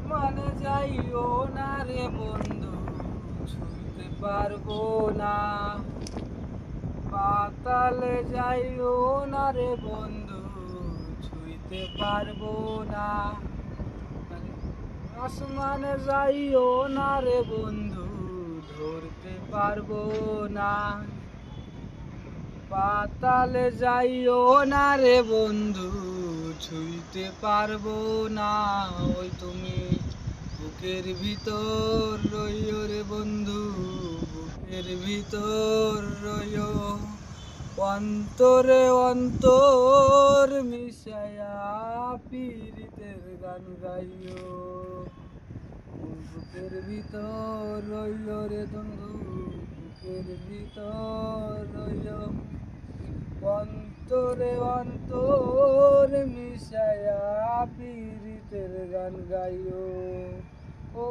মানে যাইও না রে বন্ধু, ছুঁতে পারবো না। পাতালে যাইও না রে বন্ধু, ছুঁইতে পারবো না। আসমানে যাইও না রে বন্ধু, ধরতে পারবো না। পাতালে যাইও না রে বন্ধু, ছুঁইতে পারবো না। ওই তুমি বুকের ভিতর রইও রে বন্ধু, বুকের ভিতর রইও। অন্তরে অন্তর মিশায়া পীরিতের গান গাইও। বুকের ভিতর রইও রে বন্ধু, বুকের ভিতর রইও। অন্তরে অন্তর মিশায়া পীরিতের গান গাইও। ও